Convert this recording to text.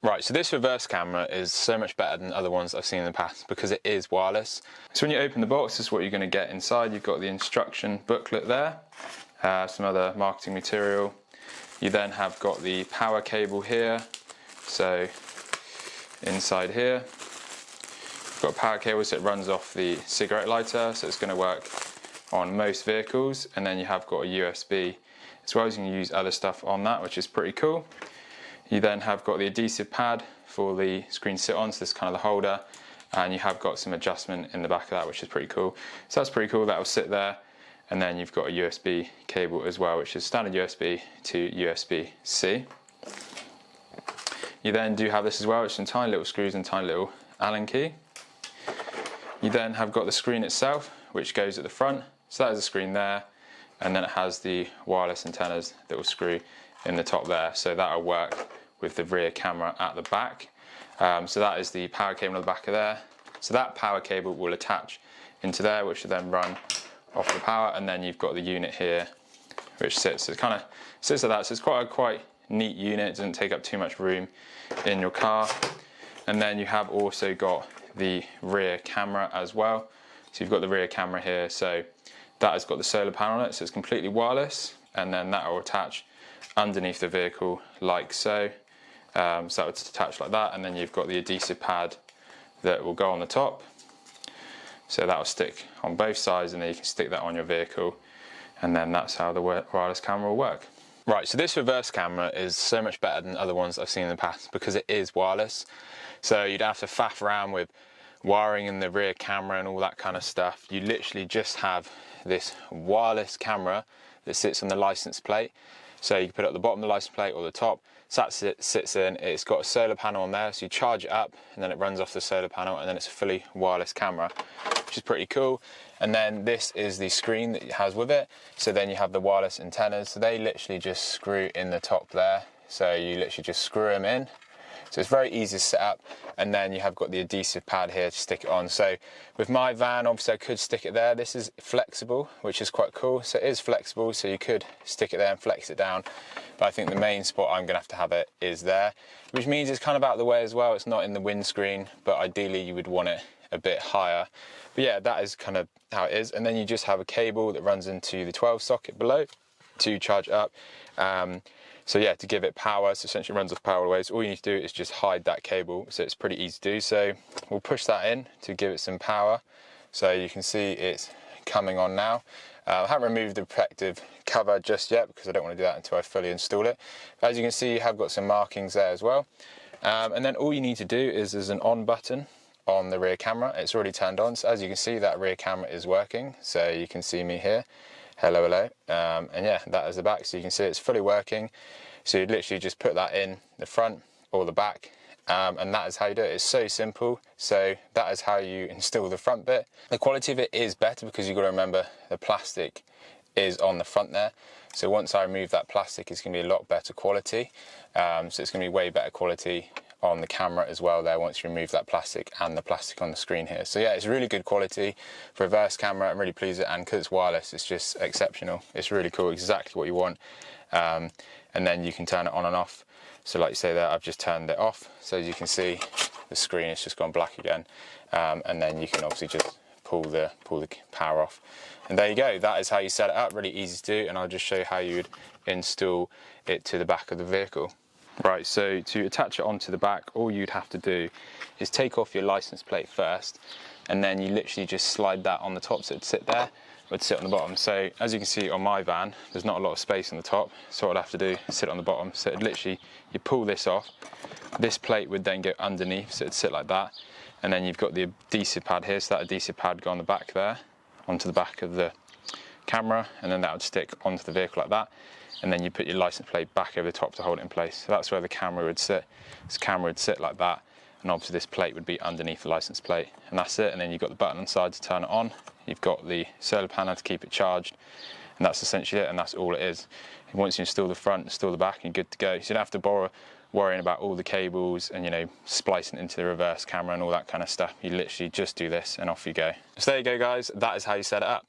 Right, so this reverse camera is so much better than other ones I've seen in the past because it is wireless. So when you open the box, this is what you're going to get inside. You've got the instruction booklet there, some other marketing material. You then have got the power cable here. So inside here, you've got a power cable, so it runs off the cigarette lighter, so it's going to work on most vehicles. And then you have got a USB as well as you can use other stuff on that, which is pretty cool. You then have got the adhesive pad for the screen to sit on, so this is kind of the holder, and you have got some adjustment in the back of that, which is pretty cool. So that's pretty cool, that will sit there. And then you've got a USB cable as well, which is standard USB to USB-C. You then do have this as well, which is some tiny little screws and tiny little Allen key. You then have got the screen itself, which goes at the front. So that is the screen there, and then it has the wireless antennas that will screw in the top there. So that will work with the rear camera at the back. So that is the power cable on the back of there. So that power cable will attach into there, which will then run off the power, and then you've got the unit here, which sits. So it kind of sits like that. So it's quite a quite neat unit. It doesn't take up too much room in your car. And then you have also got the rear camera as well. So you've got the rear camera here. So that has got the solar panel on it. So it's completely wireless, and then that will attach underneath the vehicle like so. So that would attach like that, and then you've got the adhesive pad that will go on the top. So that will stick on both sides, and then you can stick that on your vehicle, and then that's how the wireless camera will work. Right, so this reverse camera is so much better than other ones I've seen in the past because it is wireless. So you'd have to faff around with wiring in the rear camera and all that kind of stuff. You literally just have this wireless camera that sits on the license plate. So you can put it at the bottom of the license plate or the top. So that sits in, it's got a solar panel on there, so you charge it up and then it runs off the solar panel, and then it's a fully wireless camera, which is pretty cool. And then this is the screen that it has with it. So then you have the wireless antennas, so they literally just screw in the top there. So you literally just screw them in. So it's very easy to set up, and then you have got the adhesive pad here to stick it on. So with my van, obviously I could stick it there. This is flexible, which is quite cool. So it is flexible, so you could stick it there and flex it down. But I think the main spot I'm gonna have it is there, which means it's kind of out of the way as well. It's not in the windscreen, but ideally you would want it a bit higher. But yeah, that is kind of how it is. And then you just have a cable that runs into the 12 socket below to charge up. So yeah, to give it power, so essentially it runs off power away. So all you need to do is just hide that cable, so it's pretty easy to do. So we'll push that in to give it some power. So you can see it's coming on now. I haven't removed the protective cover just yet because I don't want to do that until I fully install it. As you can see, you have got some markings there as well. And then all you need to do is there's an on button on the rear camera. It's already turned on. So as you can see, that rear camera is working. So you can see me here. Hello, hello. And yeah, that is the back. So you can see it's fully working. So you literally just put that in the front or the back. And that is how you do it. It's so simple. So that is how you install the front bit. The quality of it is better because you've got to remember the plastic is on the front there. So once I remove that plastic, it's going to be a lot better quality. So it's going to be way better quality on the camera as well there once you remove that plastic and the plastic on the screen here. So yeah, it's really good quality for reverse camera. I'm really pleased with it, and because it's wireless, it's just exceptional. It's really cool, exactly what you want. And then you can turn it on and off. So like you say there, I've just turned it off. So as you can see, the screen has just gone black again. And then you can obviously just pull the power off. And there you go, that is how you set it up, really easy to do, and I'll just show you how you would install it to the back of the vehicle. Right, so to attach it onto the back, all you'd have to do is take off your license plate first, and then you literally just slide that on the top, so it'd sit there, it would sit on the bottom. So as you can see on my van, there's not a lot of space on the top, so what I'd have to do is sit on the bottom. So it'd literally, you pull this off, this plate would then go underneath, so it'd sit like that, and then you've got the adhesive pad here, so that adhesive pad would go on the back there, onto the back of the camera, and then that would stick onto the vehicle like that. And then you put your license plate back over the top to hold it in place. So that's where the camera would sit. This camera would sit like that, and obviously this plate would be underneath the license plate, and that's it. And then you've got the button on the side to turn it on. You've got the solar panel to keep it charged, and that's essentially it, and that's all it is. And once you install the front, install the back, and you're good to go. So you don't have to worrying about all the cables and, you know, splicing into the reverse camera and all that kind of stuff. You literally just do this and off you go. So there you go, guys, that is how you set it up.